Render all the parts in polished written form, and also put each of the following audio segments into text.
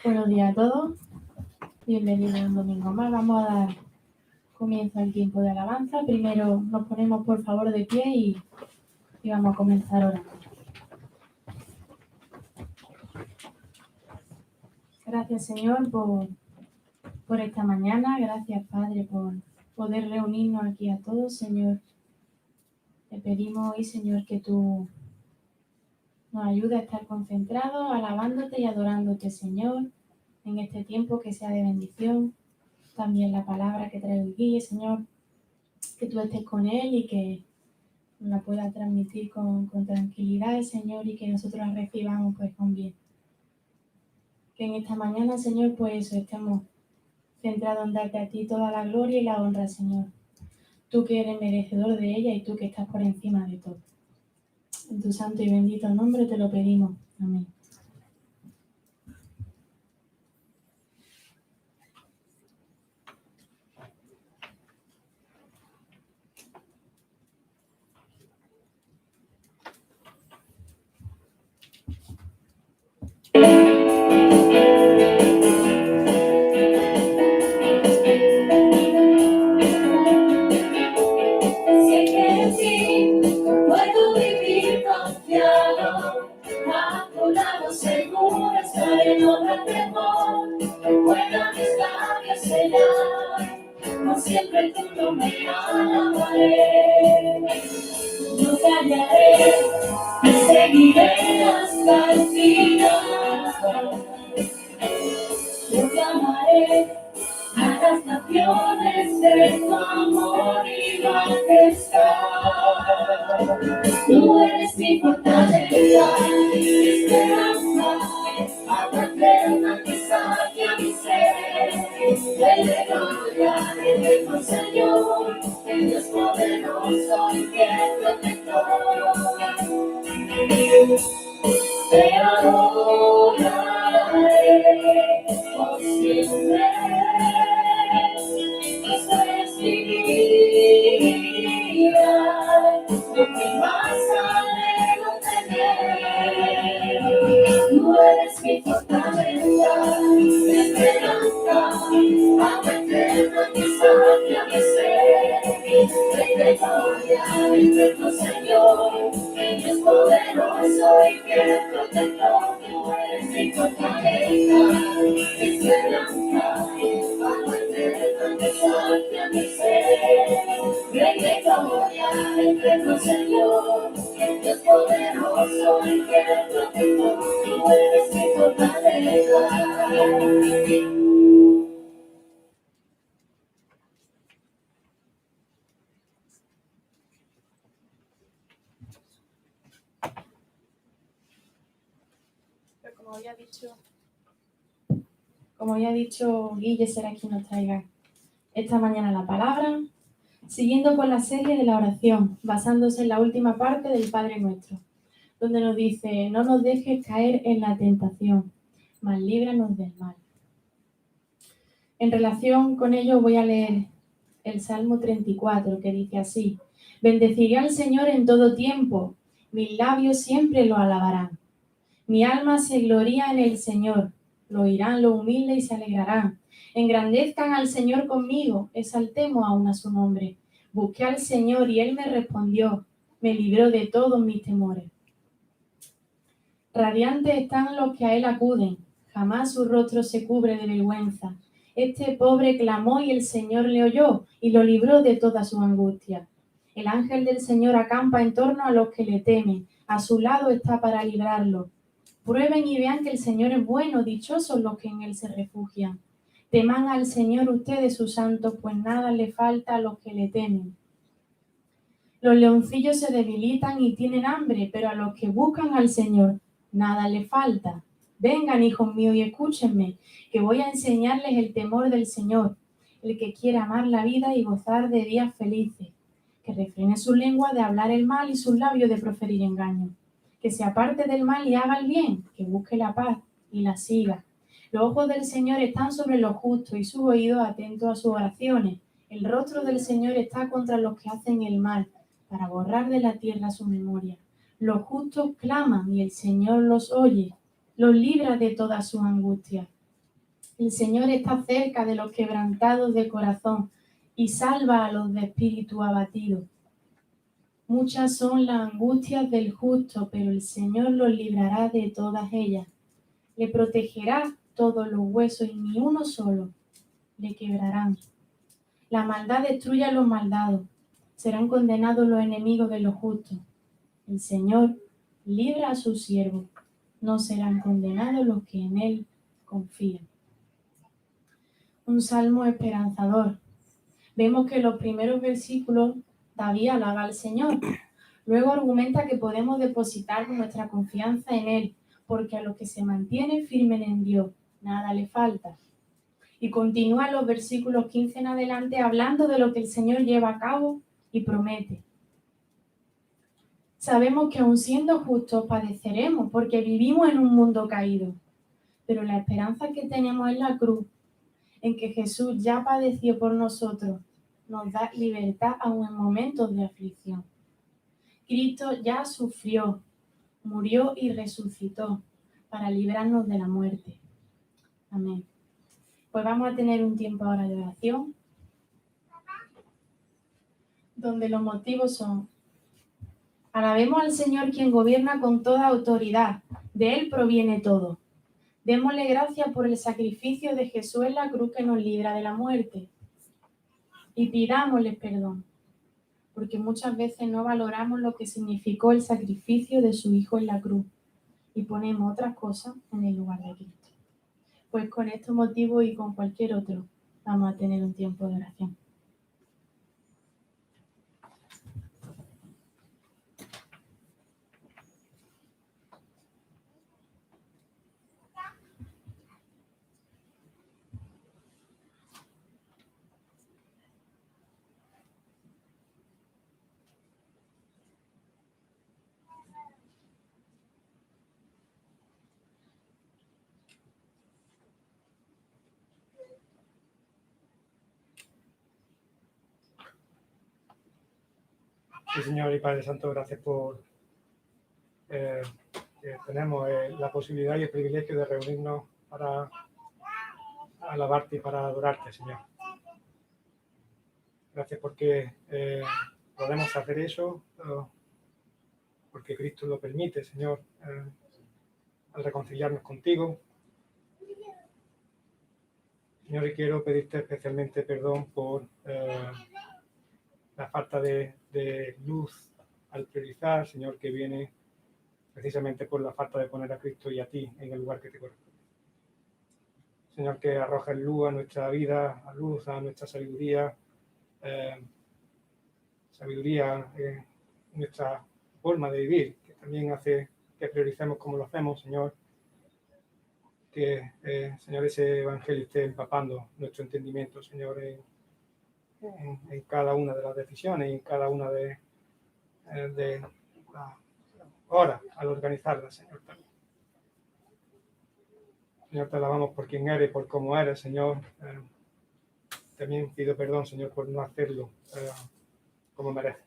Buenos días a todos, bienvenidos a un domingo más. Vamos a dar comienzo al tiempo de alabanza. Primero nos ponemos por favor de pie y vamos a comenzar orando. Gracias Señor por esta mañana, gracias Padre por poder reunirnos aquí a todos, Señor. Te pedimos hoy, Señor, que tú nos ayudes a estar concentrados, alabándote y adorándote, Señor, en este tiempo que sea de bendición. También la palabra que trae el guía, Señor, que tú estés con él y que la pueda transmitir con tranquilidad, Señor, y que nosotros la recibamos pues con bien. Que en esta mañana, Señor, pues estemos centrados en darte a ti toda la gloria y la honra, Señor. Tú que eres merecedor de ella y tú que estás por encima de todo. En tu santo y bendito nombre te lo pedimos. Amén. Siempre tú no me alabaré, no callaré, te seguiré hasta el final. Yo clamaré a las naciones de tu amor y majestad. Tú eres mi fortaleza, mi esperanza, agua eterna que sacia mi ser. Dele gloria al eterno Señor, el Dios poderoso y fiel protector. Te adoraré por siempre. Esta es mi vida, lo que más anhelo tener. Tú eres mi fortaleza, mi esperanza, agua eterna que sacia mi ser. Rey gloria al eterno Señor, el Dios poderoso y fiel protector. Tú eres mi fortaleza, mi esperanza, agua eterna que sacia mi ser. Rey de gloria al eterno Señor, el Dios poderoso y fiel protector. Tú eres mi fortaleza. Como ya ha dicho Guille, será quien nos traiga esta mañana la palabra, siguiendo con la serie de la oración, basándose en la última parte del Padre Nuestro, donde nos dice: no nos dejes caer en la tentación, mas líbranos del mal. En relación con ello voy a leer el Salmo 34, que dice así: bendeciré al Señor en todo tiempo, mis labios siempre lo alabarán. Mi alma se gloría en el Señor, lo oirán los humildes y se alegrarán. Engrandezcan al Señor conmigo, exaltemos aún a su nombre. Busqué al Señor y Él me respondió, me libró de todos mis temores. Radiantes están los que a Él acuden, jamás su rostro se cubre de vergüenza. Este pobre clamó y el Señor le oyó y lo libró de toda su angustia. El ángel del Señor acampa en torno a los que le temen, a su lado está para librarlo. Prueben y vean que el Señor es bueno, dichosos los que en Él se refugian. Teman al Señor ustedes sus santos, pues nada le falta a los que le temen. Los leoncillos se debilitan y tienen hambre, pero a los que buscan al Señor nada le falta. Vengan, hijos míos, y escúchenme, que voy a enseñarles el temor del Señor, el que quiera amar la vida y gozar de días felices, que refrene su lengua de hablar el mal y sus labios de proferir engaño. Que se aparte del mal y haga el bien, que busque la paz y la siga. Los ojos del Señor están sobre los justos y sus oídos atentos a sus oraciones. El rostro del Señor está contra los que hacen el mal, para borrar de la tierra su memoria. Los justos claman y el Señor los oye, los libra de todas sus angustias. El Señor está cerca de los quebrantados de corazón y salva a los de espíritu abatido. Muchas son las angustias del justo, pero el Señor los librará de todas ellas. Le protegerá todos los huesos y ni uno solo le quebrarán. La maldad destruye a los maldados. Serán condenados los enemigos de los justos. El Señor libra a sus siervos. No serán condenados los que en Él confían. Un salmo esperanzador. Vemos que en los primeros versículos David alaba al Señor. Luego argumenta que podemos depositar nuestra confianza en Él, porque a los que se mantienen firmes en Dios, nada le falta. Y continúa los versículos 15 en adelante hablando de lo que el Señor lleva a cabo y promete. Sabemos que aun siendo justos padeceremos porque vivimos en un mundo caído, pero la esperanza que tenemos en la cruz, en que Jesús ya padeció por nosotros, nos da libertad aun en momentos de aflicción. Cristo ya sufrió, murió y resucitó para librarnos de la muerte. Amén. Pues vamos a tener un tiempo ahora de oración, donde los motivos son: alabemos al Señor quien gobierna con toda autoridad, de Él proviene todo. Démosle gracias por el sacrificio de Jesús en la cruz que nos libra de la muerte. Y pidámosle perdón, porque muchas veces no valoramos lo que significó el sacrificio de su Hijo en la cruz y ponemos otras cosas en el lugar de Cristo. Pues con estos motivos y con cualquier otro, vamos a tener un tiempo de oración. Sí, Señor y Padre Santo, gracias por que tenemos la posibilidad y el privilegio de reunirnos para alabarte y para adorarte, Señor. Gracias porque podemos hacer eso, porque Cristo lo permite, Señor, al reconciliarnos contigo. Señor, y quiero pedirte especialmente perdón por la falta de luz al priorizar, Señor, que viene precisamente por la falta de poner a Cristo y a ti en el lugar que te corresponde. Señor, que arrojes luz a nuestra vida, a luz a nuestra sabiduría, nuestra forma de vivir, que también hace que prioricemos como lo hacemos, Señor. Que, Señor, ese evangelio esté empapando nuestro entendimiento, Señor, en cada una de las decisiones y en cada una de las horas al organizarlas, Señor, también. Señor, te alabamos por quien eres, por cómo eres, Señor. También pido perdón, Señor, por no hacerlo como merece.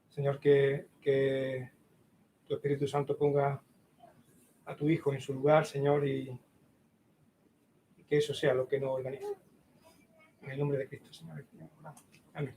Señor, que tu Espíritu Santo ponga a tu Hijo en su lugar, Señor, y que eso sea lo que nos organice. En el nombre de Cristo, Señor. Amén.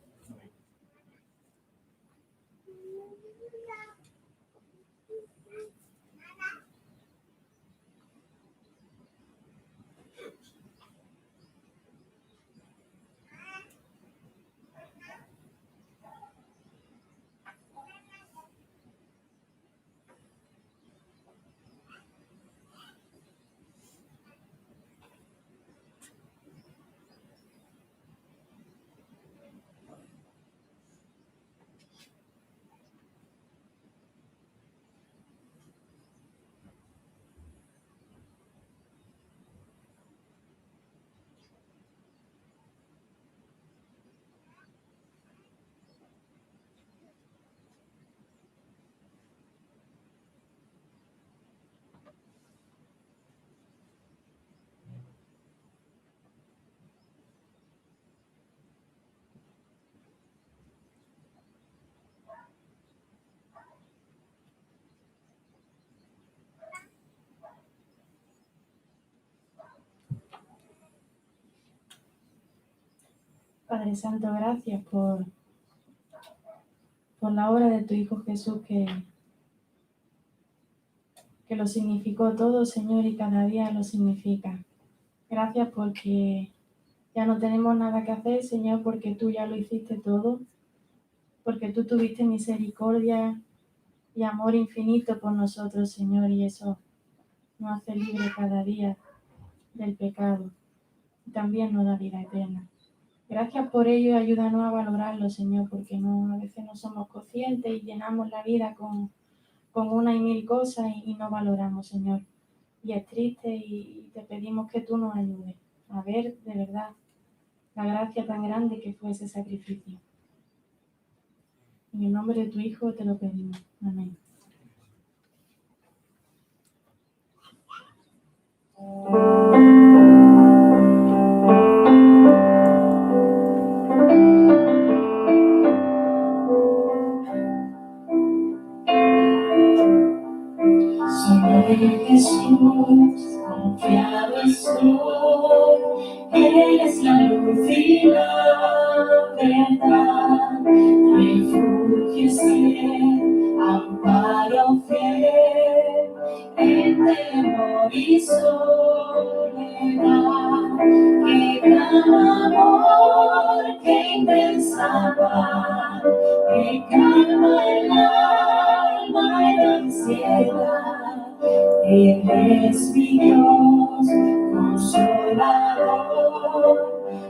Padre Santo, gracias por la obra de tu Hijo Jesús que lo significó todo, Señor, y cada día lo significa. Gracias porque ya no tenemos nada que hacer, Señor, porque tú ya lo hiciste todo, porque tú tuviste misericordia y amor infinito por nosotros, Señor, y eso nos hace libre cada día del pecado y también nos da vida eterna. Gracias por ello y ayúdanos a valorarlo, Señor, porque a veces no somos conscientes y llenamos la vida con una y mil cosas y no valoramos, Señor. Y es triste y te pedimos que tú nos ayudes a ver de verdad la gracia tan grande que fue ese sacrificio. En el nombre de tu Hijo te lo pedimos. Amén. Sobre Jesús confiado estoy, Él es la luz y la verdad, refugio fiel, amparo fiel, en temor y soledad, qué gran amor, qué inmensa paz, que calma el alma y la ansiedad. Él es mi Dios, consolador,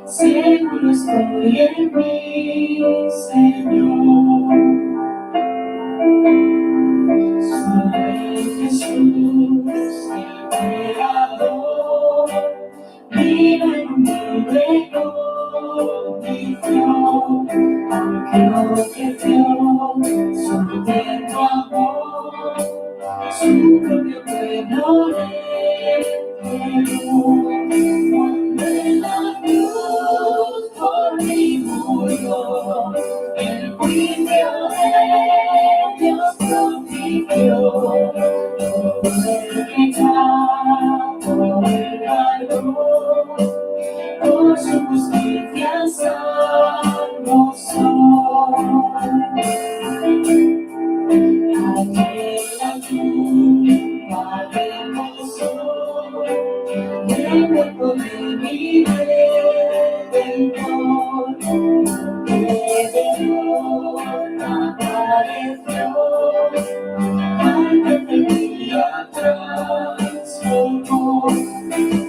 seguro estoy en mi Señor. Sobre Jesús, el Creador, vivo en humilde condición, aunque ofreció su eterno amor, su propio pueblo le entregó. Cuando en la cruz por mí murió, el juicio de Dios propició, todo el pecado él cargó, por su justicia salvo soy. Aquella tumba de gozo, el cuerpo de mi redentor, que de Dios apareció, al tercer día transformó,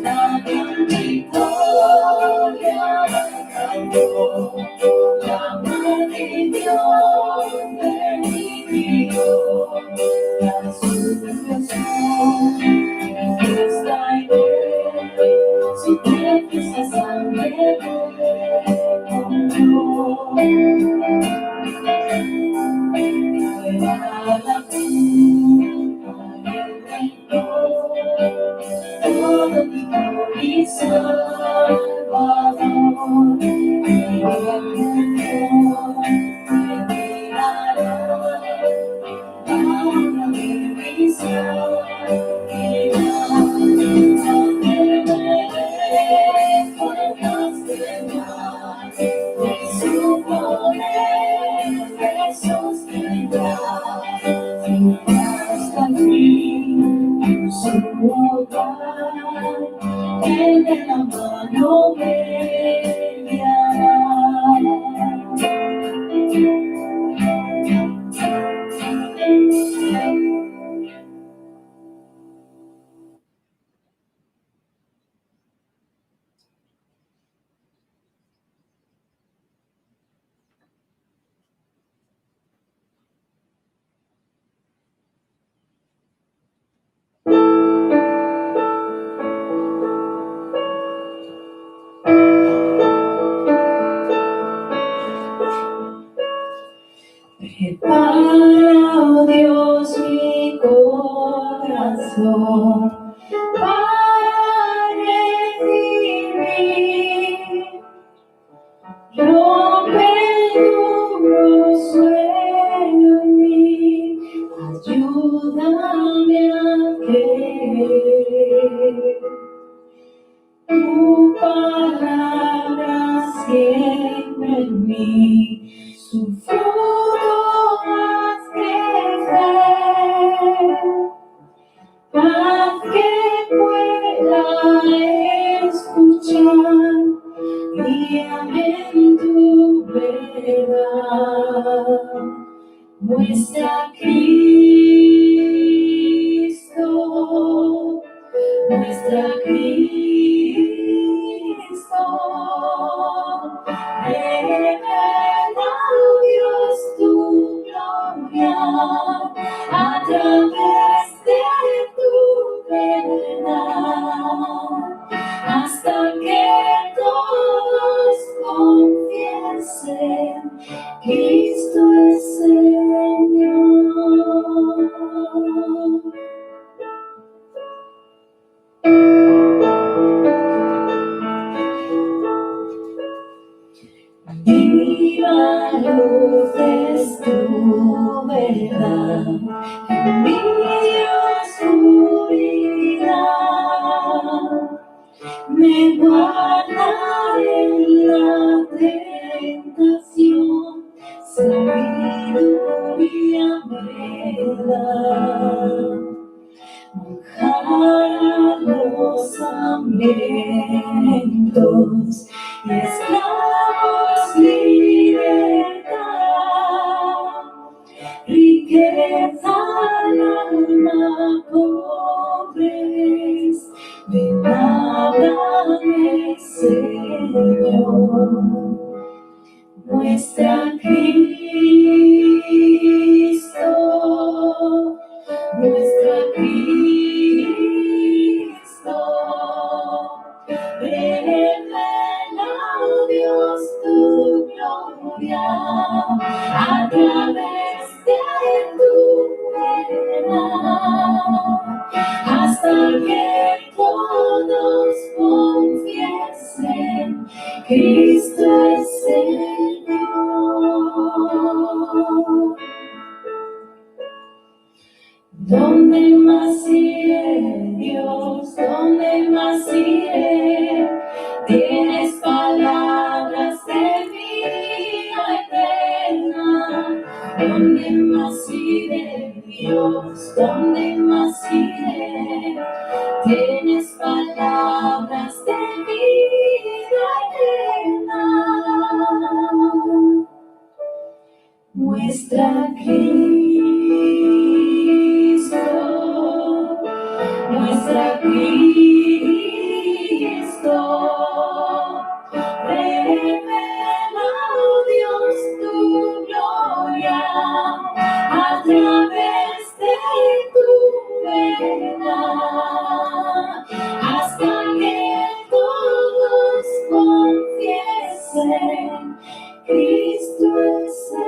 la gran victoria ganó, la maldición de mi Dios, la resurrección está en él, su preciosa sangre compró. Fuera la culpa del rencor, todo mi Salvador, mi redentor, me mirará, ahora de mi santidad, aunque me puedas tener, de su poder me sostendrá, hasta el fin en su hogar, Él de la mano me guiará. Prepara, oh Dios, mi corazón para recibir, rompe el duro suelo en mí, ayúdame a creer. Tu palabra siempre paz que pueda escuchar, guíame en tu verdad, muestra a Cristo, muestra a Cristo, revela, Dios, tu gloria a través de tu verdad, hasta que todos confiesen, Cristo es Señor. Viva luz es tu verdad, en mi oscuridad, me guarda en la tentación, sabiduría me da. Manjar los hambrientos y esclavos libertad, riqueza al alma pobres, ven háblame, Señor, muestra a Cristo, muestra a Cristo, revela, Dios, tu gloria a través de tu verdad, hasta que todos confiesen, Cristo es Señor. ¿Dónde más iré, Dios? ¿Dónde más iré? Tienes palabras de vida eterna. ¿Dónde más iré, Dios? ¿Dónde más iré? Tienes palabras de vida eterna. Muestra a Cristo, muestra a Cristo, revela, Dios, tu gloria a través de tu verdad, hasta que todos confiesen, Cristo es Señor.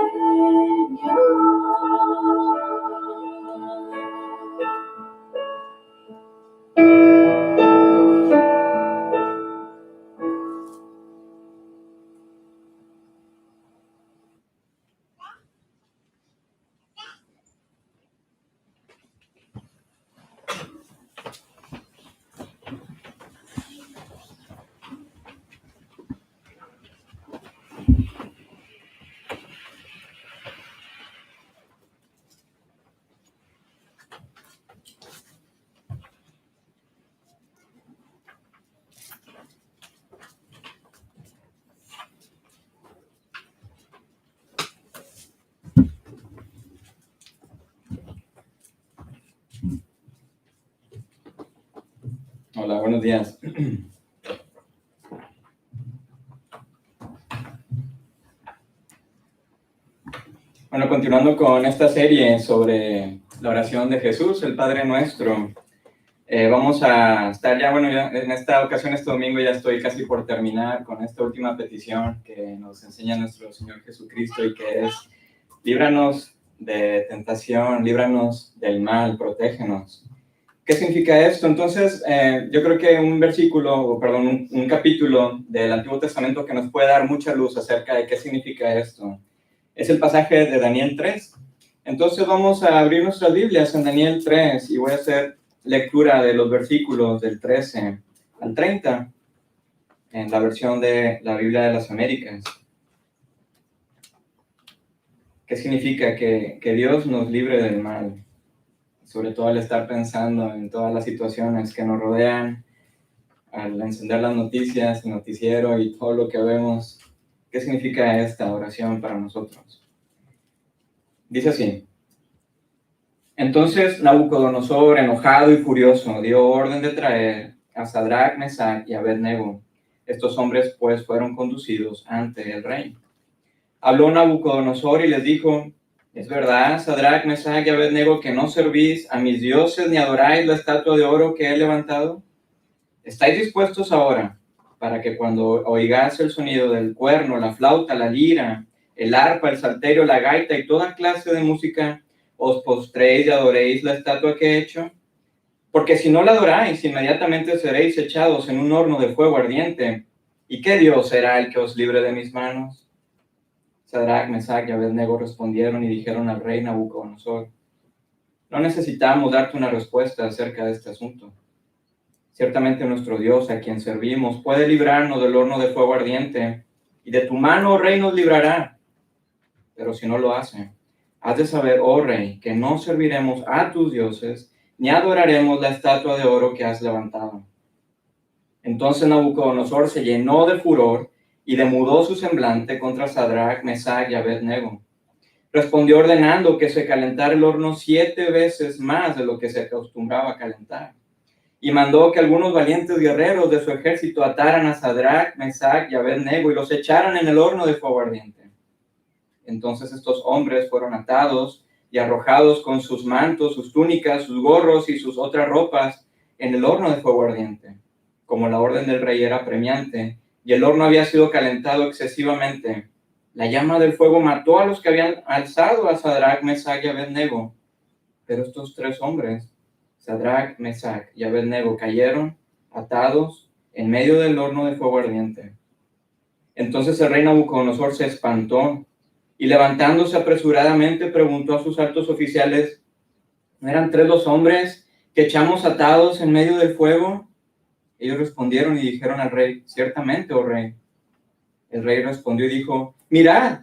Hola, buenos días. Bueno, continuando con esta serie sobre la oración de Jesús, el Padre Nuestro, vamos a estar ya, bueno, ya en esta ocasión, este domingo, ya estoy casi por terminar con esta última petición que nos enseña nuestro Señor Jesucristo y que es: líbranos de tentación, líbranos del mal, protégenos. ¿Qué significa esto? Entonces, yo creo que un capítulo del Antiguo Testamento que nos puede dar mucha luz acerca de qué significa esto es el pasaje de Daniel 3. Entonces vamos a abrir nuestras Biblias en Daniel 3 y voy a hacer lectura de los versículos del 13 al 30 en la versión de la Biblia de las Américas. ¿Qué significa? Que Dios nos libre del mal. sobre todo al estar pensando en todas las situaciones que nos rodean, al encender las noticias, el noticiero y todo lo que vemos. ¿Qué significa esta oración para nosotros? Dice así: entonces Nabucodonosor, enojado y furioso, dio orden de traer a Sadrach, Mesach y Abed-Nego. Estos hombres pues fueron conducidos ante el rey. Habló Nabucodonosor y les dijo: ¿es verdad, Sadrach, Mesach y Abed-Nego, que no servís a mis dioses ni adoráis la estatua de oro que he levantado? ¿Estáis dispuestos ahora para que cuando oigáis el sonido del cuerno, la flauta, la lira, el arpa, el salterio, la gaita y toda clase de música, os postréis y adoréis la estatua que he hecho? Porque si no la adoráis, inmediatamente seréis echados en un horno de fuego ardiente. ¿Y qué Dios será el que os libre de mis manos? Sadrach, Mesach y Abed-Nego respondieron y dijeron al rey Nabucodonosor: no necesitamos darte una respuesta acerca de este asunto. Ciertamente nuestro Dios, a quien servimos, puede librarnos del horno de fuego ardiente, y de tu mano, oh rey, nos librará. Pero si no lo hace, has de saber, oh rey, que no serviremos a tus dioses, ni adoraremos la estatua de oro que has levantado. Entonces Nabucodonosor se llenó de furor y demudó su semblante contra Sadrach, Mesach y Abed-Nego. Respondió ordenando que se calentara el horno 7 veces más de lo que se acostumbraba a calentar. Y mandó que algunos valientes guerreros de su ejército ataran a Sadrach, Mesach y Abed-Nego y los echaran en el horno de fuego ardiente. Entonces estos hombres fueron atados y arrojados con sus mantos, sus túnicas, sus gorros y sus otras ropas en el horno de fuego ardiente. Como la orden del rey era apremiante y el horno había sido calentado excesivamente, la llama del fuego mató a los que habían alzado a Sadrach, Mesach y Abed-Nego. Pero estos 3 hombres, Sadrach, Mesach y Abed-Nego, cayeron atados en medio del horno de fuego ardiente. Entonces el rey Nabucodonosor se espantó y levantándose apresuradamente preguntó a sus altos oficiales: ¿no eran 3 los hombres que echamos atados en medio del fuego? Ellos respondieron y dijeron al rey: ciertamente, oh rey. El rey respondió y dijo: mirad,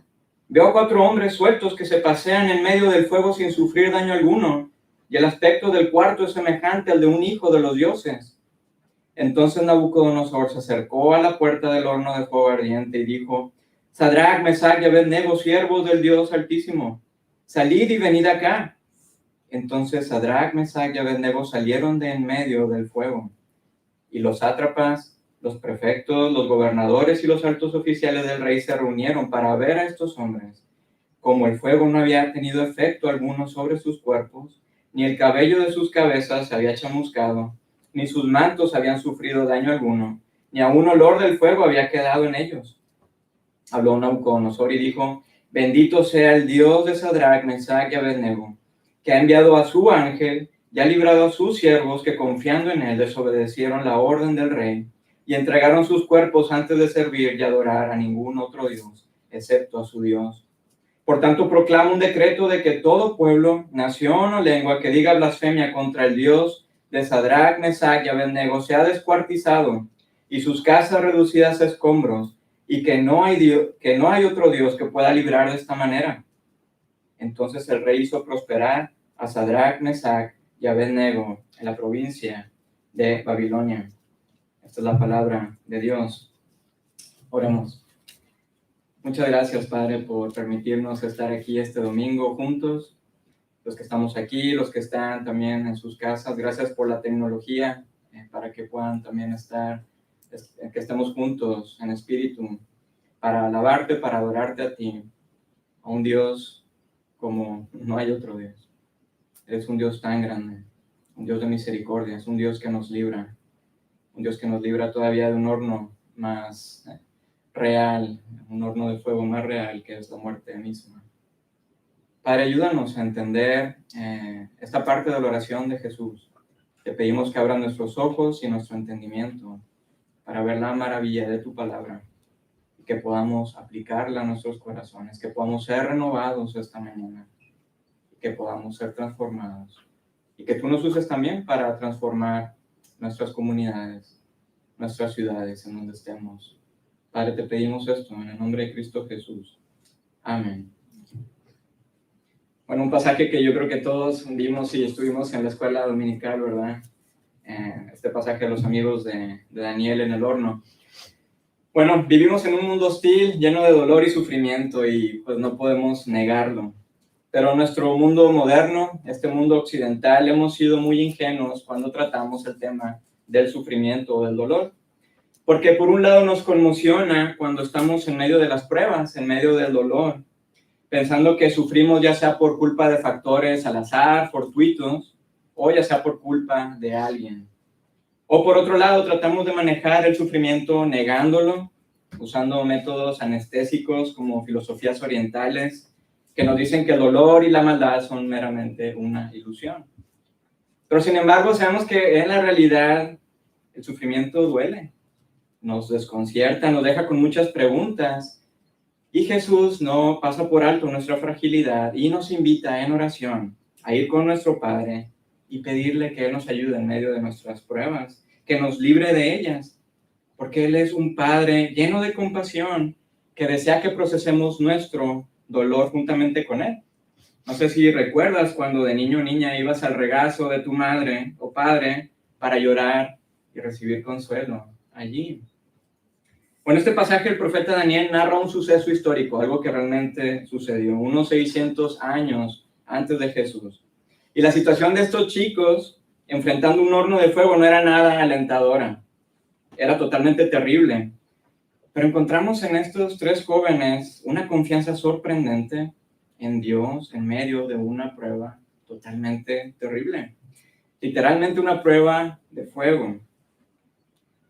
veo 4 hombres sueltos que se pasean en medio del fuego sin sufrir daño alguno, y el aspecto del cuarto es semejante al de un hijo de los dioses. Entonces Nabucodonosor se acercó a la puerta del horno de fuego ardiente y dijo: Sadrach, Mesach y Abed-Nego, siervos del Dios Altísimo, salid y venid acá. Entonces Sadrach, Mesach y Abed-Nego salieron de en medio del fuego, y los sátrapas, los prefectos, los gobernadores y los altos oficiales del rey se reunieron para ver a estos hombres. Como el fuego no había tenido efecto alguno sobre sus cuerpos, ni el cabello de sus cabezas se había chamuscado, ni sus mantos habían sufrido daño alguno, ni aun olor del fuego había quedado en ellos. Habló Nabucodonosor y dijo: bendito sea el Dios de Sadrach, Mesach y Abed-Nego, que ha enviado a su ángel y ha librado a sus siervos que confiando en él desobedecieron la orden del rey y entregaron sus cuerpos antes de servir y adorar a ningún otro Dios, excepto a su Dios. Por tanto, proclamo un decreto de que todo pueblo, nación o lengua que diga blasfemia contra el Dios de Sadrach, Mesach y Abed-Nego sea descuartizado y sus casas reducidas a escombros, y que no hay otro Dios que pueda librar de esta manera. Entonces el rey hizo prosperar a Sadrach, Mesach y Abed-Nego en la provincia de Babilonia. Esta es la palabra de Dios. Oremos. Muchas gracias, Padre, por permitirnos estar aquí este domingo juntos. Los que estamos aquí, los que están también en sus casas, gracias por la tecnología para que puedan también estar, que estemos juntos en espíritu para alabarte, para adorarte a ti, a un Dios como no hay otro Dios. Eres un Dios tan grande, un Dios de misericordia, es un Dios que nos libra, un Dios que nos libra todavía de un horno más real, un horno de fuego más real que es la muerte misma. Padre, ayúdanos a entender esta parte de la oración de Jesús. Te pedimos que abra nuestros ojos y nuestro entendimiento para ver la maravilla de tu palabra y que podamos aplicarla a nuestros corazones, que podamos ser renovados esta mañana, que podamos ser transformados y que tú nos uses también para transformar nuestras comunidades, nuestras ciudades en donde estemos. Padre, te pedimos esto en el nombre de Cristo Jesús. Amén. Bueno, un pasaje que yo creo que todos vimos y estuvimos en la escuela dominical, ¿verdad? Este pasaje de los amigos de Daniel en el horno. Bueno, vivimos en un mundo hostil, lleno de dolor y sufrimiento, y pues no podemos negarlo. Pero en nuestro mundo moderno, este mundo occidental, hemos sido muy ingenuos cuando tratamos el tema del sufrimiento o del dolor. Porque por un lado nos conmociona cuando estamos en medio de las pruebas, en medio del dolor, pensando que sufrimos ya sea por culpa de factores al azar, fortuitos, o ya sea por culpa de alguien. O por otro lado, tratamos de manejar el sufrimiento negándolo, usando métodos anestésicos como filosofías orientales, que nos dicen que el dolor y la maldad son meramente una ilusión. Pero sin embargo, sabemos que en la realidad el sufrimiento duele, nos desconcierta, nos deja con muchas preguntas. Y Jesús no pasa por alto nuestra fragilidad y nos invita en oración a ir con nuestro Padre y pedirle que Él nos ayude en medio de nuestras pruebas, que nos libre de ellas, porque Él es un Padre lleno de compasión que desea que procesemos nuestro dolor juntamente con Él. No sé si recuerdas cuando de niño o niña ibas al regazo de tu madre o padre para llorar y recibir consuelo allí. Bueno, este pasaje el profeta Daniel narra un suceso histórico, algo que realmente sucedió, unos 600 años antes de Jesús. Y la situación de estos chicos enfrentando un horno de fuego no era nada alentadora, era totalmente terrible. Pero encontramos en estos tres jóvenes una confianza sorprendente en Dios en medio de una prueba totalmente terrible. Literalmente una prueba de fuego.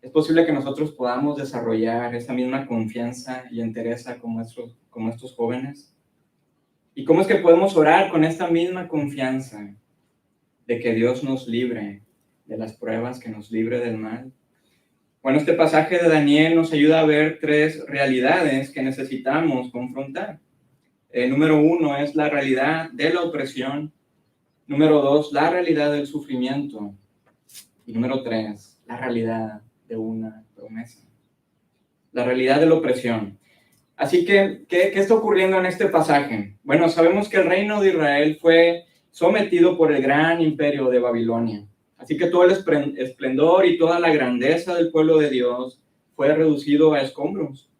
Es posible que nosotros podamos desarrollar esa misma confianza y entereza como estos jóvenes. ¿Y cómo es que podemos orar con esta misma confianza de que Dios nos libre de las pruebas, que nos libre del mal? Bueno, este pasaje de Daniel nos ayuda a ver tres realidades que necesitamos confrontar. Número 1 es la realidad de la opresión. Número 2, la realidad del sufrimiento. Y número 3, la realidad de una promesa. La realidad de la opresión. Así que, ¿qué está ocurriendo en este pasaje? Bueno, sabemos que el reino de Israel fue sometido por el gran imperio de Babilonia. Así que todo el esplendor y toda la grandeza del pueblo de Dios fue reducido a escombros.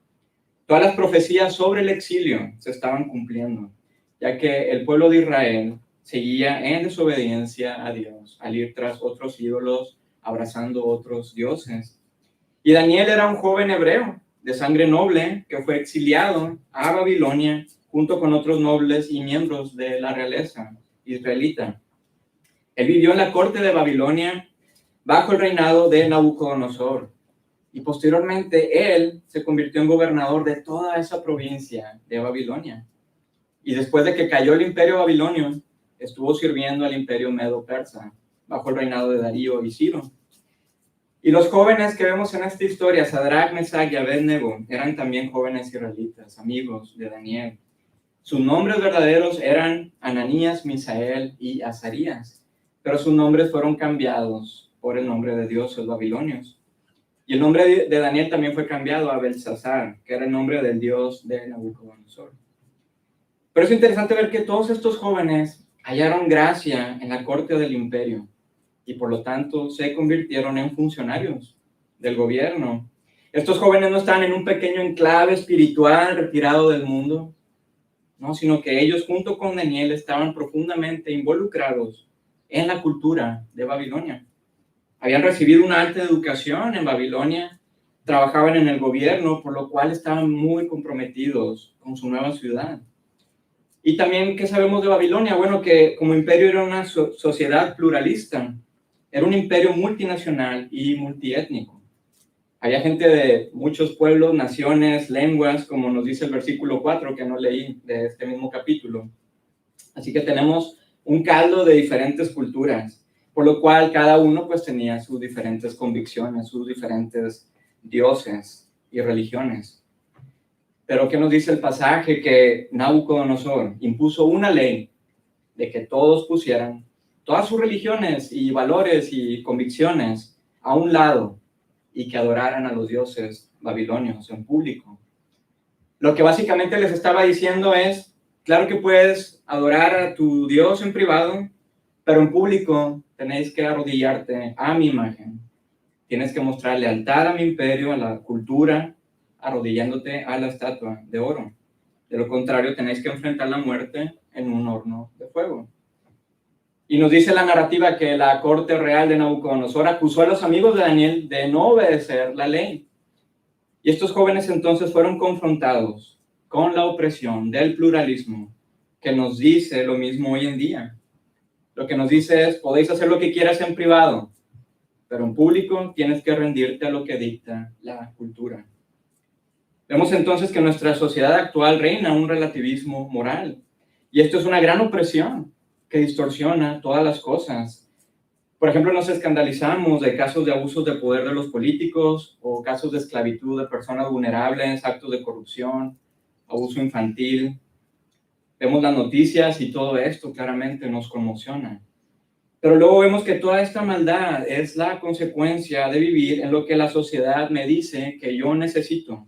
Todas las profecías sobre el exilio se estaban cumpliendo, ya que el pueblo de Israel seguía en desobediencia a Dios, al ir tras otros ídolos, abrazando otros dioses. Y Daniel era un joven hebreo de sangre noble que fue exiliado a Babilonia junto con otros nobles y miembros de la realeza israelita. Él vivió en la corte de Babilonia bajo el reinado de Nabucodonosor y posteriormente él se convirtió en gobernador de toda esa provincia de Babilonia. Y después de que cayó el imperio babilonio, estuvo sirviendo al imperio medo-persa bajo el reinado de Darío y Ciro. Y los jóvenes que vemos en esta historia, Sadrach, Mesach y Abednego, eran también jóvenes israelitas, amigos de Daniel. Sus nombres verdaderos eran Ananías, Misael y Azarías, pero sus nombres fueron cambiados por el nombre de dioses babilonios. Y el nombre de Daniel también fue cambiado a Belsasar, que era el nombre del dios de Nabucodonosor. Pero es interesante ver que todos estos jóvenes hallaron gracia en la corte del imperio y por lo tanto se convirtieron en funcionarios del gobierno. Estos jóvenes no estaban en un pequeño enclave espiritual retirado del mundo, no, sino que ellos junto con Daniel estaban profundamente involucrados en la cultura de Babilonia. Habían recibido una alta educación en Babilonia, trabajaban en el gobierno, por lo cual estaban muy comprometidos con su nueva ciudad. Y también, ¿qué sabemos de Babilonia? Bueno, que como imperio era una sociedad pluralista, era un imperio multinacional y multiétnico. Había gente de muchos pueblos, naciones, lenguas, como nos dice el versículo 4, que no leí de este mismo capítulo. Así que tenemos un caldo de diferentes culturas, por lo cual cada uno pues tenía sus diferentes convicciones, sus diferentes dioses y religiones. Pero ¿qué nos dice el pasaje? Que Nabucodonosor impuso una ley de que todos pusieran todas sus religiones y valores y convicciones a un lado y que adoraran a los dioses babilonios en público. Lo que básicamente les estaba diciendo es, Claro que puedes adorar a tu Dios en privado, pero en público tenéis que arrodillarte a mi imagen. Tienes que mostrar lealtad a mi imperio, a la cultura, arrodillándote a la estatua de oro. De lo contrario, tenéis que enfrentar la muerte en un horno de fuego. Y nos dice la narrativa que la corte real de Nabucodonosor acusó a los amigos de Daniel de no obedecer la ley. Y estos jóvenes entonces fueron confrontados con la opresión del pluralismo, que nos dice lo mismo hoy en día. Lo que nos dice es, podéis hacer lo que quieras en privado, pero en público tienes que rendirte a lo que dicta la cultura. Vemos entonces que en nuestra sociedad actual reina un relativismo moral. Y esto es una gran opresión que distorsiona todas las cosas. Por ejemplo, nos escandalizamos de casos de abusos de poder de los políticos o casos de esclavitud de personas vulnerables, actos de corrupción, abuso infantil. Vemos las noticias y todo esto claramente nos conmociona. Pero luego vemos que toda esta maldad es la consecuencia de vivir en lo que la sociedad me dice que yo necesito.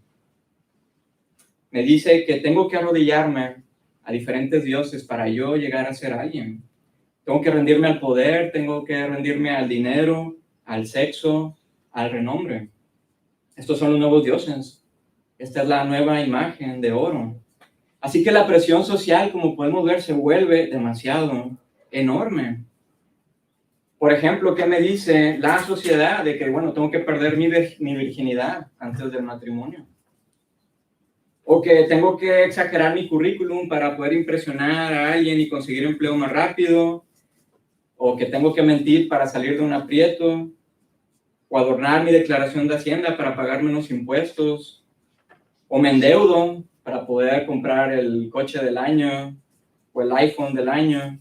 Me dice que tengo que arrodillarme a diferentes dioses para yo llegar a ser alguien. Tengo que rendirme al poder, tengo que rendirme al dinero, al sexo, al renombre. Estos son los nuevos dioses. Esta es la nueva imagen de oro. Así que la presión social, como podemos ver, se vuelve demasiado enorme. Por ejemplo, ¿qué me dice la sociedad de que, bueno, tengo que perder mi virginidad antes del matrimonio? O que tengo que exagerar mi currículum para poder impresionar a alguien y conseguir empleo más rápido, o que tengo que mentir para salir de un aprieto, o adornar mi declaración de Hacienda para pagar menos impuestos, o me endeudo para poder comprar el coche del año o el iPhone del año.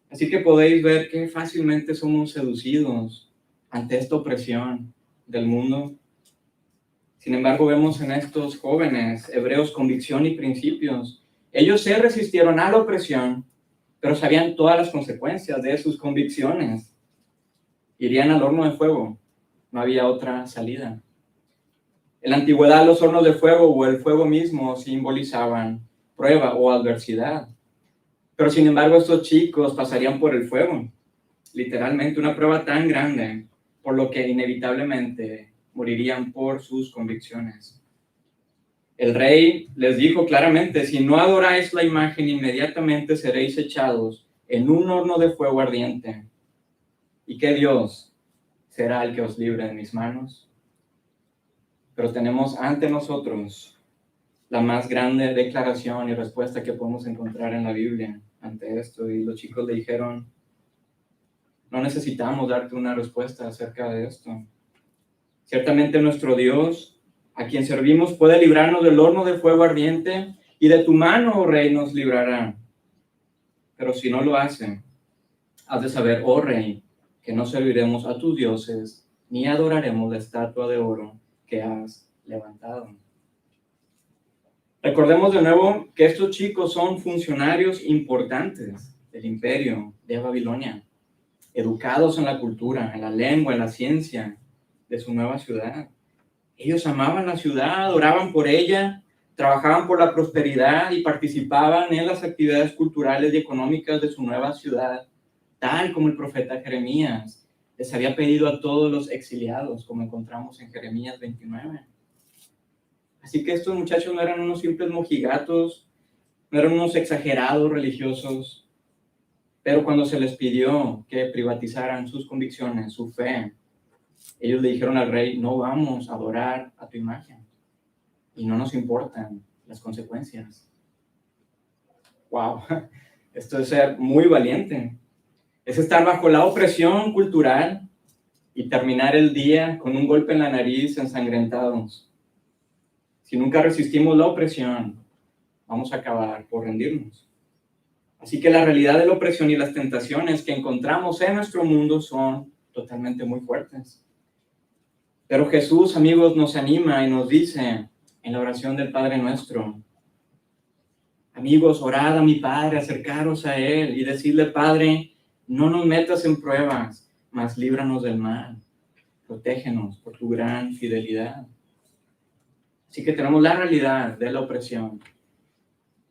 Así que podéis ver que fácilmente somos seducidos ante esta opresión del mundo. Sin embargo, vemos en estos jóvenes hebreos convicción y principios. Ellos se resistieron a la opresión, pero sabían todas las consecuencias de sus convicciones. Irían al horno de fuego. No había otra salida. En la antigüedad, los hornos de fuego o el fuego mismo simbolizaban prueba o adversidad. Pero sin embargo, estos chicos pasarían por el fuego. Literalmente una prueba tan grande, por lo que inevitablemente morirían por sus convicciones. El rey les dijo claramente, si no adoráis la imagen, inmediatamente seréis echados en un horno de fuego ardiente. ¿Y qué Dios será el que os libre de mis manos? Pero tenemos ante nosotros la más grande declaración y respuesta que podemos encontrar en la Biblia ante esto. Y los chicos le dijeron, no necesitamos darte una respuesta acerca de esto. Ciertamente nuestro Dios, a quien servimos, puede librarnos del horno de fuego ardiente y de tu mano, oh Rey, nos librará. Pero si no lo hace, has de saber, oh Rey, que no serviremos a tus dioses, ni adoraremos la estatua de oro que has levantado. Recordemos de nuevo que estos chicos son funcionarios importantes del imperio de Babilonia, educados en la cultura, en la lengua, en la ciencia de su nueva ciudad. Ellos amaban la ciudad, oraban por ella, trabajaban por la prosperidad y participaban en las actividades culturales y económicas de su nueva ciudad, tal como el profeta Jeremías les había pedido a todos los exiliados, como encontramos en Jeremías 29. Así que estos muchachos no eran unos simples mojigatos, no eran unos exagerados religiosos, pero cuando se les pidió que privatizaran sus convicciones, su fe, ellos le dijeron al rey, no vamos a adorar a tu imagen y no nos importan las consecuencias. ¡Wow! Esto es ser muy valiente. Es estar bajo la opresión cultural y terminar el día con un golpe en la nariz, ensangrentados. Si nunca resistimos la opresión, vamos a acabar por rendirnos. Así que la realidad de la opresión y las tentaciones que encontramos en nuestro mundo son totalmente muy fuertes. Pero Jesús, amigos, nos anima y nos dice en la oración del Padre Nuestro, amigos, orad a mi Padre, acercaros a Él y decirle, Padre, no nos metas en pruebas, mas líbranos del mal. Protégenos por tu gran fidelidad. Así que tenemos la realidad de la opresión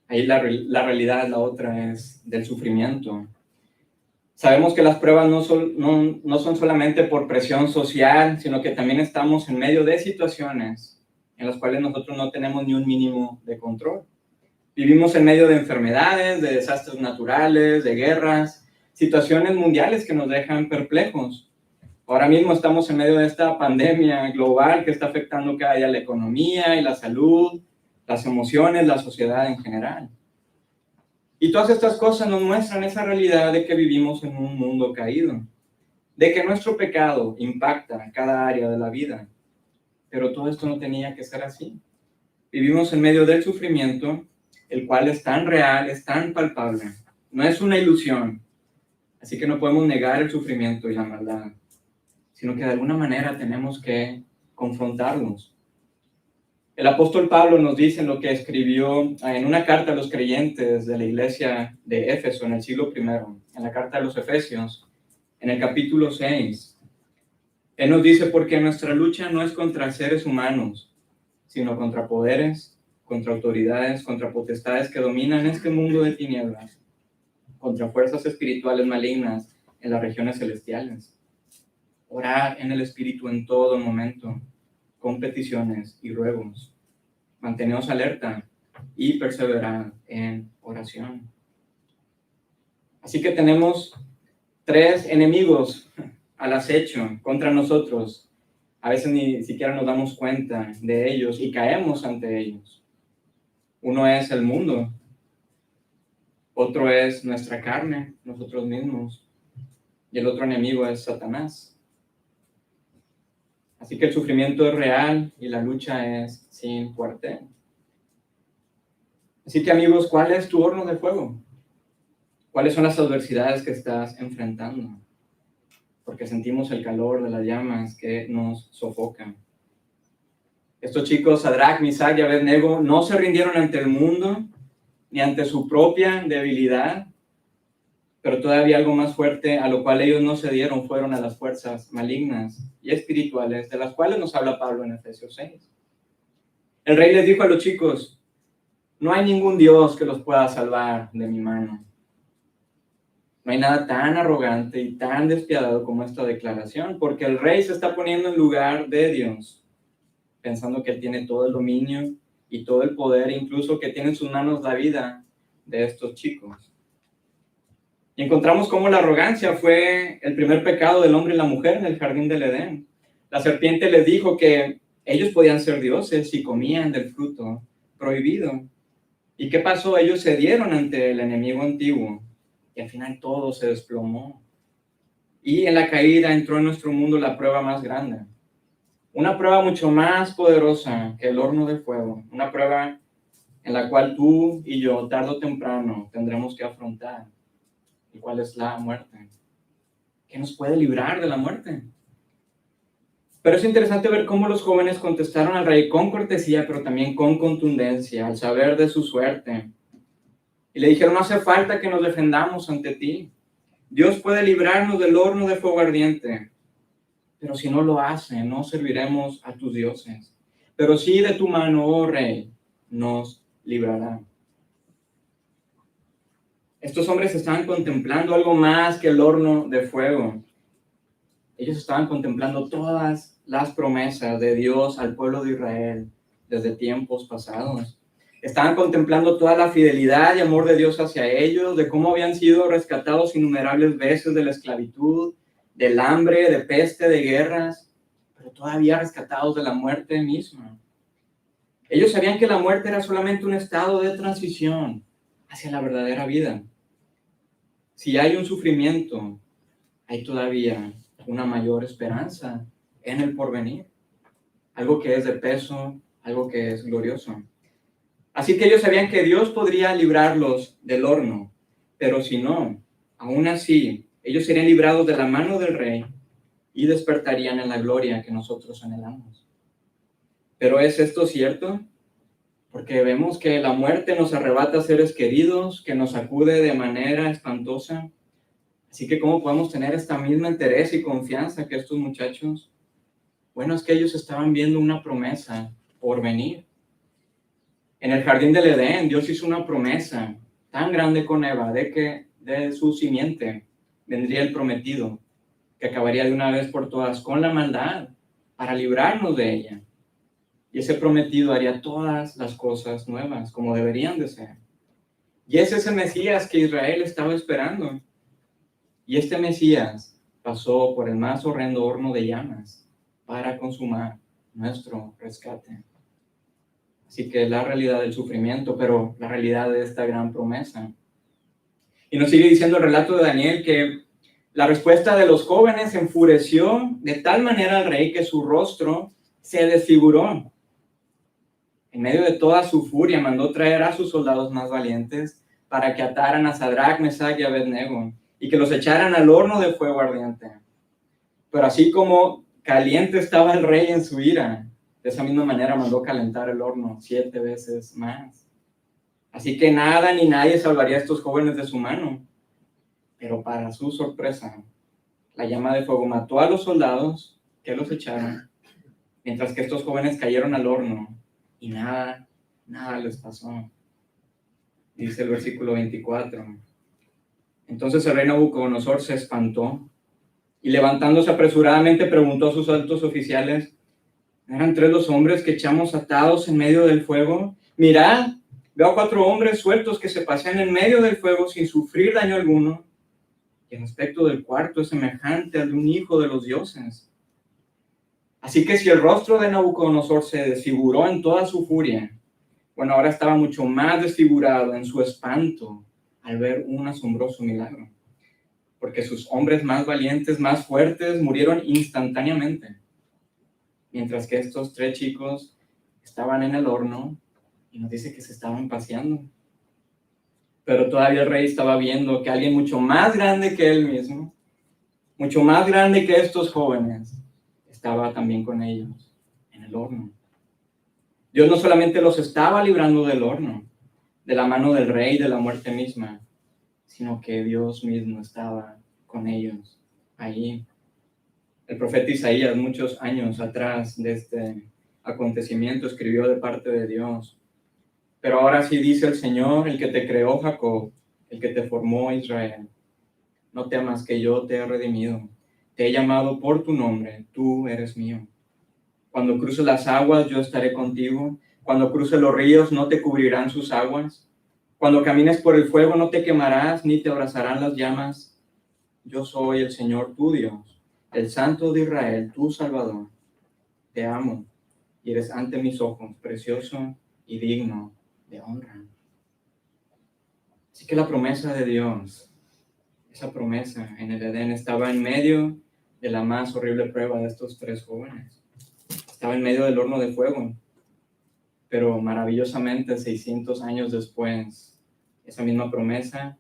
Ahí la realidad, la otra es del sufrimiento. Sabemos que las pruebas no son solamente por presión social, sino que también estamos en medio de situaciones en las cuales nosotros no tenemos ni un mínimo de control. Vivimos en medio de enfermedades, de desastres naturales, de guerras, situaciones mundiales que nos dejan perplejos. Ahora mismo estamos en medio de esta pandemia global que está afectando cada día la economía y la salud, las emociones, la sociedad en general. Y todas estas cosas nos muestran esa realidad de que vivimos en un mundo caído, de que nuestro pecado impacta cada área de la vida. Pero todo esto no tenía que ser así. Vivimos en medio del sufrimiento, el cual es tan real, es tan palpable. No es una ilusión. Así que no podemos negar el sufrimiento y la maldad, sino que de alguna manera tenemos que confrontarlos. El apóstol Pablo nos dice en lo que escribió en una carta a los creyentes de la iglesia de Éfeso en el siglo I, en la carta a los Efesios, en el capítulo 6. Él nos dice, porque nuestra lucha no es contra seres humanos, sino contra poderes, contra autoridades, contra potestades que dominan este mundo de tinieblas, contra fuerzas espirituales malignas en las regiones celestiales. Orad en el Espíritu en todo momento, con peticiones y ruegos. Manteneos alerta y perseverad en oración. Así que tenemos 3 enemigos al acecho contra nosotros. A veces ni siquiera nos damos cuenta de ellos y caemos ante ellos. Uno es el mundo. Otro es nuestra carne, nosotros mismos. Y el otro enemigo es Satanás. Así que el sufrimiento es real y la lucha es sin cuartel. Así que, amigos, ¿cuál es tu horno de fuego? ¿Cuáles son las adversidades que estás enfrentando? Porque sentimos el calor de las llamas que nos sofocan. Estos chicos, Sadrach, Misach y Abednego, no se rindieron ante el mundo ni ante su propia debilidad, pero todavía algo más fuerte a lo cual ellos no cedieron fueron a las fuerzas malignas y espirituales de las cuales nos habla Pablo en Efesios 6. El rey les dijo a los chicos, no hay ningún Dios que los pueda salvar de mi mano. No hay nada tan arrogante y tan despiadado como esta declaración, porque el rey se está poniendo en lugar de Dios, pensando que él tiene todo el dominio y todo el poder, incluso que tiene en sus manos la vida de estos chicos. Y encontramos cómo la arrogancia fue el primer pecado del hombre y la mujer en el jardín del Edén. La serpiente les dijo que ellos podían ser dioses si comían del fruto prohibido. ¿Y qué pasó? Ellos cedieron ante el enemigo antiguo y al final todo se desplomó. Y en la caída entró en nuestro mundo la prueba más grande. Una prueba mucho más poderosa que el horno de fuego. Una prueba en la cual tú y yo, tarde o temprano, tendremos que afrontar. ¿Y cuál es la muerte? ¿Qué nos puede librar de la muerte? Pero es interesante ver cómo los jóvenes contestaron al rey con cortesía, pero también con contundencia, al saber de su suerte. Y le dijeron, no hace falta que nos defendamos ante ti. Dios puede librarnos del horno de fuego ardiente. Pero si no lo hace, no serviremos a tus dioses. Pero sí de tu mano, oh rey, nos librará. Estos hombres estaban contemplando algo más que el horno de fuego. Ellos estaban contemplando todas las promesas de Dios al pueblo de Israel desde tiempos pasados. Estaban contemplando toda la fidelidad y amor de Dios hacia ellos, de cómo habían sido rescatados innumerables veces de la esclavitud, del hambre, de peste, de guerras, pero todavía rescatados de la muerte misma. Ellos sabían que la muerte era solamente un estado de transición hacia la verdadera vida. Si hay un sufrimiento, hay todavía una mayor esperanza en el porvenir. Algo que es de peso, algo que es glorioso. Así que ellos sabían que Dios podría librarlos del horno, pero si no, aún así, ellos serían librados de la mano del rey y despertarían en la gloria que nosotros anhelamos. ¿Pero es esto cierto? Porque vemos que la muerte nos arrebata a seres queridos, que nos sacude de manera espantosa. Así que, ¿cómo podemos tener esta misma interés y confianza que estos muchachos? Bueno, es que ellos estaban viendo una promesa por venir. En el jardín del Edén, Dios hizo una promesa tan grande con Eva de que de su simiente vendría el prometido, que acabaría de una vez por todas con la maldad para librarnos de ella. Y ese prometido haría todas las cosas nuevas como deberían de ser. Y ese es el Mesías que Israel estaba esperando. Y este Mesías pasó por el más horrendo horno de llamas para consumar nuestro rescate. Así que la realidad del sufrimiento, pero la realidad de esta gran promesa. Y nos sigue diciendo el relato de Daniel que la respuesta de los jóvenes enfureció de tal manera al rey que su rostro se desfiguró. En medio de toda su furia mandó traer a sus soldados más valientes para que ataran a Sadrach, Mesach y Abednego y que los echaran al horno de fuego ardiente. Pero así como caliente estaba el rey en su ira, de esa misma manera mandó calentar el horno 7 veces más. Así que nada ni nadie salvaría a estos jóvenes de su mano. Pero para su sorpresa, la llama de fuego mató a los soldados que los echaron, mientras que estos jóvenes cayeron al horno y nada les pasó. Dice el versículo 24. Entonces el rey Nabucodonosor se espantó y levantándose apresuradamente preguntó a sus altos oficiales: ¿eran 3 los hombres que echamos atados en medio del fuego? Mirad, veo a 4 hombres sueltos que se pasean en medio del fuego sin sufrir daño alguno. Y el aspecto del cuarto es semejante al de un hijo de los dioses. Así que si el rostro de Nabucodonosor se desfiguró en toda su furia, bueno, ahora estaba mucho más desfigurado en su espanto al ver un asombroso milagro. Porque sus hombres más valientes, más fuertes, murieron instantáneamente. Mientras que estos 3 chicos estaban en el horno y nos dice que se estaban paseando. Pero todavía el rey estaba viendo que alguien mucho más grande que él mismo, mucho más grande que estos jóvenes, estaba también con ellos en el horno. Dios no solamente los estaba librando del horno, de la mano del rey, de la muerte misma, sino que Dios mismo estaba con ellos allí. El profeta Isaías, muchos años atrás de este acontecimiento, escribió de parte de Dios: pero ahora sí dice el Señor, el que te creó Jacob, el que te formó Israel: no temas, que yo te he redimido, te he llamado por tu nombre, tú eres mío. Cuando cruces las aguas, yo estaré contigo. Cuando cruces los ríos, no te cubrirán sus aguas. Cuando camines por el fuego, no te quemarás, ni te abrazarán las llamas. Yo soy el Señor tu Dios, el Santo de Israel, tu Salvador. Te amo y eres ante mis ojos precioso y digno de honra. Así que la promesa de Dios, esa promesa en el Edén, estaba en medio de la más horrible prueba de estos 3 jóvenes. Estaba en medio del horno de fuego. Pero maravillosamente, 600 años después, esa misma promesa,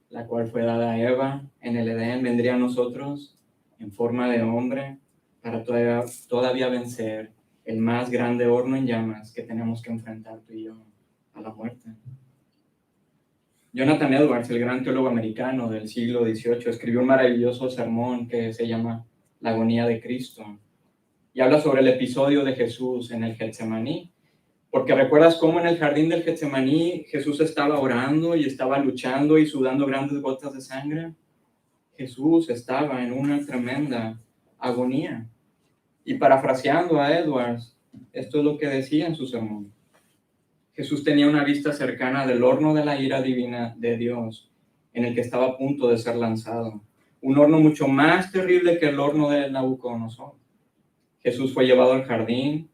la cual fue dada a Eva en el Edén, vendría a nosotros en forma de hombre para todavía vencer el más grande horno en llamas que tenemos que enfrentar tú y yo, a la muerte. Jonathan Edwards, el gran teólogo americano del siglo XVIII, escribió un maravilloso sermón que se llama La agonía de Cristo, y habla sobre el episodio de Jesús en el Getsemaní. Porque recuerdas cómo en el jardín del Getsemaní Jesús estaba orando y estaba luchando y sudando grandes gotas de sangre. Jesús estaba en una tremenda agonía. Y parafraseando a Edwards, esto es lo que decía en su sermón: Jesús tenía una vista cercana del horno de la ira divina de Dios, en el que estaba a punto de ser lanzado. Un horno mucho más terrible que el horno de Nabucodonosor. Jesús fue llevado al jardín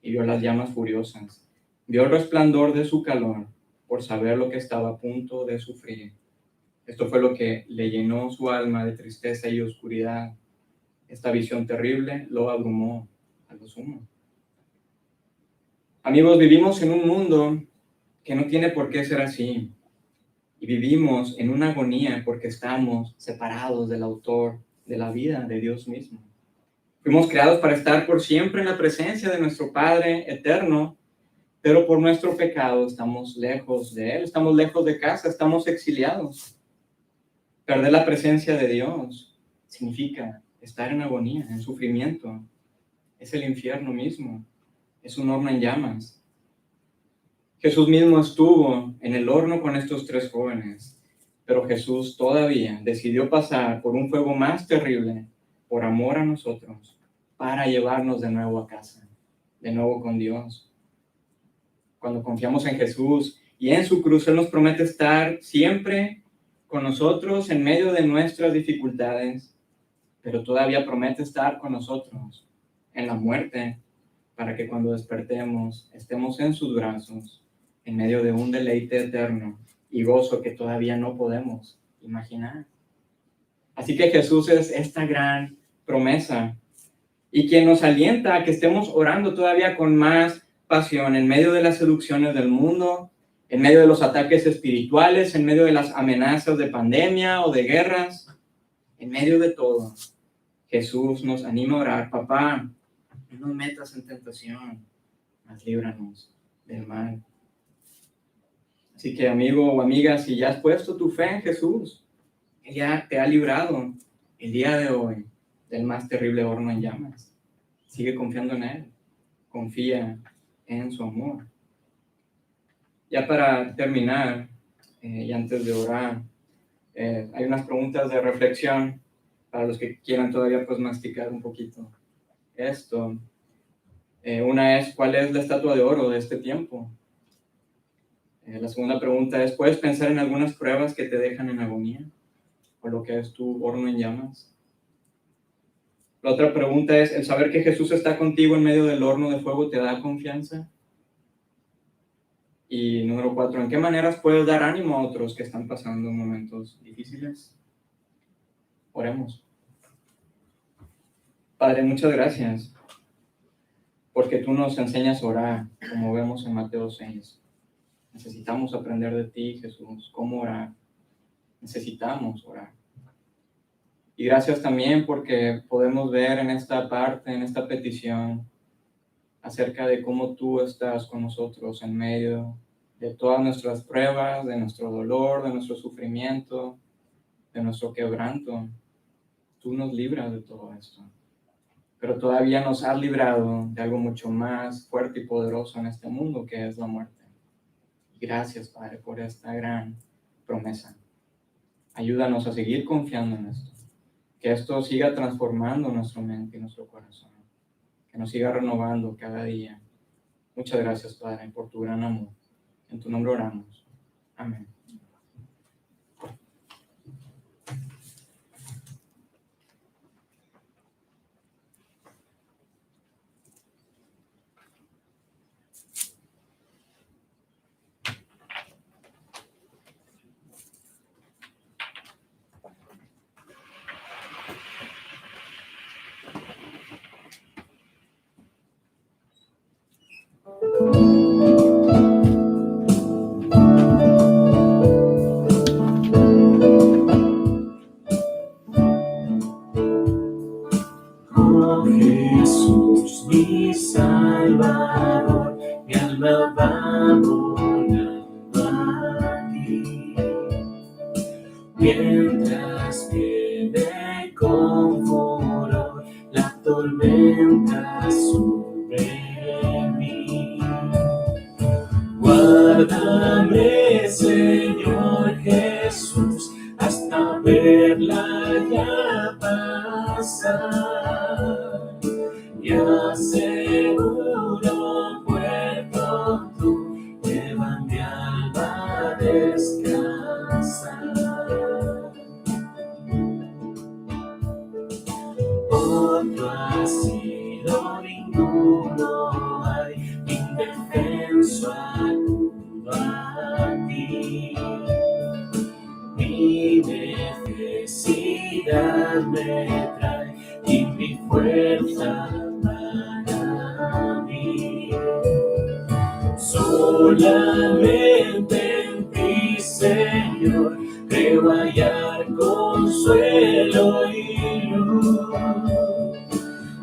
y vio las llamas furiosas. Vio el resplandor de su calor por saber lo que estaba a punto de sufrir. Esto fue lo que le llenó su alma de tristeza y oscuridad. Esta visión terrible lo abrumó a lo sumo. Amigos, vivimos en un mundo que no tiene por qué ser así. Y vivimos en una agonía porque estamos separados del autor de la vida, de Dios mismo. Fuimos creados para estar por siempre en la presencia de nuestro Padre eterno, pero por nuestro pecado estamos lejos de Él, estamos lejos de casa, estamos exiliados. Perder la presencia de Dios significa estar en agonía, en sufrimiento. Es el infierno mismo, es un horno en llamas. Jesús mismo estuvo en el horno con estos 3 jóvenes, pero Jesús todavía decidió pasar por un fuego más terrible por amor a nosotros, para llevarnos de nuevo a casa, de nuevo con Dios. Cuando confiamos en Jesús y en su cruz, Él nos promete estar siempre con nosotros en medio de nuestras dificultades, pero todavía promete estar con nosotros en la muerte, para que cuando despertemos estemos en sus brazos, en medio de un deleite eterno y gozo que todavía no podemos imaginar. Así que Jesús es esta gran promesa y quien nos alienta a que estemos orando todavía con más pasión en medio de las seducciones del mundo, en medio de los ataques espirituales, en medio de las amenazas de pandemia o de guerras, en medio de todo. Jesús nos anima a orar: papá, no nos metas en tentación, mas líbranos del mal. Así que, amigo o amiga, si ya has puesto tu fe en Jesús, Él ya te ha librado el día de hoy del más terrible horno en llamas. Sigue confiando en Él, confía en su amor. Ya para terminar, y antes de orar, hay unas preguntas de reflexión para los que quieran todavía pues masticar un poquito esto. Una es: ¿cuál es la estatua de oro de este tiempo? La segunda pregunta es: ¿puedes pensar en algunas pruebas que te dejan en agonía? ¿O lo que es tu horno en llamas? La otra pregunta es: ¿el saber que Jesús está contigo en medio del horno de fuego te da confianza? Y número 4, ¿en qué maneras puedes dar ánimo a otros que están pasando momentos difíciles? Oremos. Padre, muchas gracias, porque tú nos enseñas a orar, como vemos en Mateo 6. Necesitamos aprender de ti, Jesús, cómo orar. Necesitamos orar. Y gracias también porque podemos ver en esta parte, en esta petición, acerca de cómo tú estás con nosotros en medio de todas nuestras pruebas, de nuestro dolor, de nuestro sufrimiento, de nuestro quebranto. Tú nos libras de todo esto, pero todavía nos has librado de algo mucho más fuerte y poderoso en este mundo, que es la muerte. Gracias, Padre, por esta gran promesa. Ayúdanos a seguir confiando en esto, que esto siga transformando nuestra mente y nuestro corazón, que nos siga renovando cada día. Muchas gracias, Padre, por tu gran amor. En tu nombre oramos. Amén. Oh Jesús, mi Salvador, mi alma va volando a ti. Mientras viene con furor la tormenta sobre mí. Guárdame, Señor Jesús, hasta verla ya pasar. Y aseguro puerto tú, lleva mi alma a descansar. Otro asilo ninguno hay, indefenso acudo a ti. Mi necesidad me trae y mi fuerza para mí. Solamente en ti, Señor, creo hallar consuelo y luz.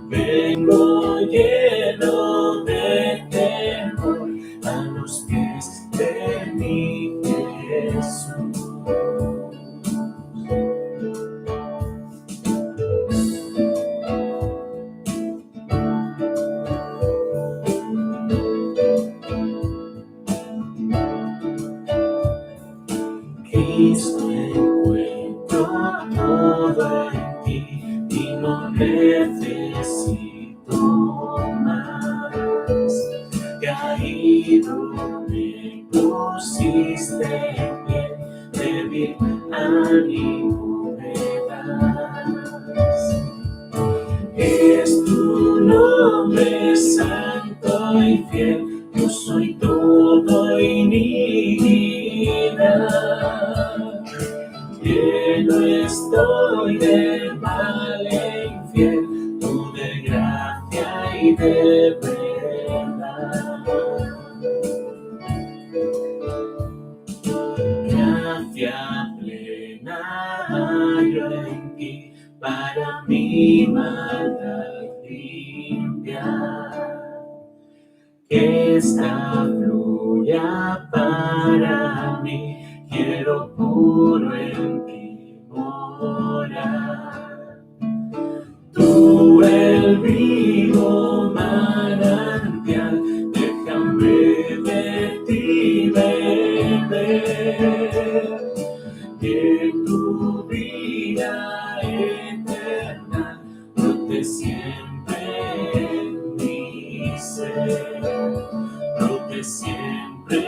Vengo lleno de temor a los pies de mi Jesús. Cristo encuentro todo en ti y no necesito más. Caído me pusiste en pie, débil ánimo me das. Es tu nombre santo y fiel, yo soy todo y nada. Lleno estoy de mal e infiel, tú de gracia y de verdad. Gracia plena hallo en ti, para mi maldad limpiar. Que esta fluya para mí, quiero puro en ti morar. Tú el vivo manantial, déjame de ti beber. Que tu vida eterna brote siempre en mi ser, brote siempre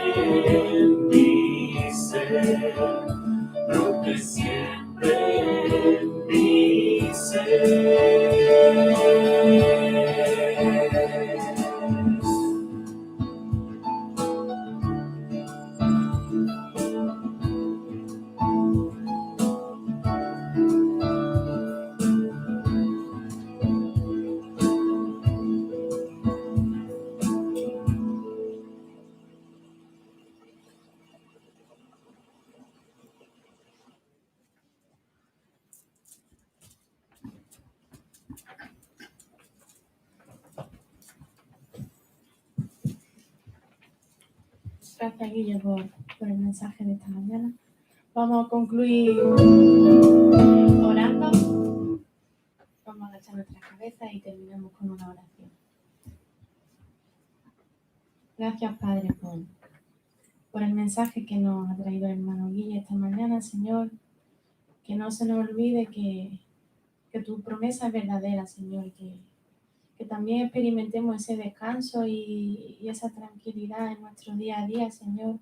en mi ser, brote siempre en mi ser. Gracias, Guille, por el mensaje de esta mañana. Vamos a concluir orando. Vamos a agachar nuestras cabezas y terminamos con una oración. Gracias, Padre, por el mensaje que nos ha traído el hermano Guille esta mañana, Señor. Que no se nos olvide que tu promesa es verdadera, Señor, que también experimentemos ese descanso y esa tranquilidad en nuestro día a día, Señor,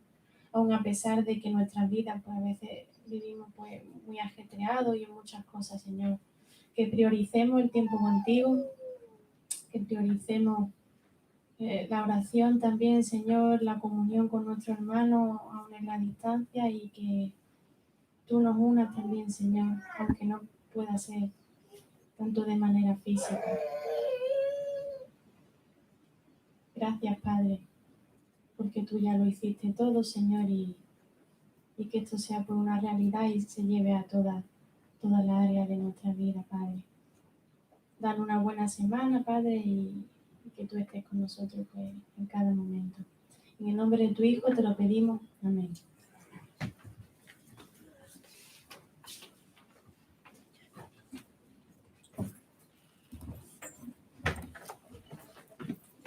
aun a pesar de que nuestras vidas pues a veces vivimos pues muy ajetreados y en muchas cosas, Señor. Que prioricemos el tiempo contigo, que prioricemos la oración también, Señor, la comunión con nuestro hermano aún en la distancia y que tú nos unas también, Señor, aunque no pueda ser tanto de manera física. Gracias, Padre, porque tú ya lo hiciste todo, Señor, y que esto sea por una realidad y se lleve a toda la área de nuestra vida, Padre. Dar una buena semana, Padre, y que tú estés con nosotros pues, en cada momento. En el nombre de tu Hijo te lo pedimos. Amén.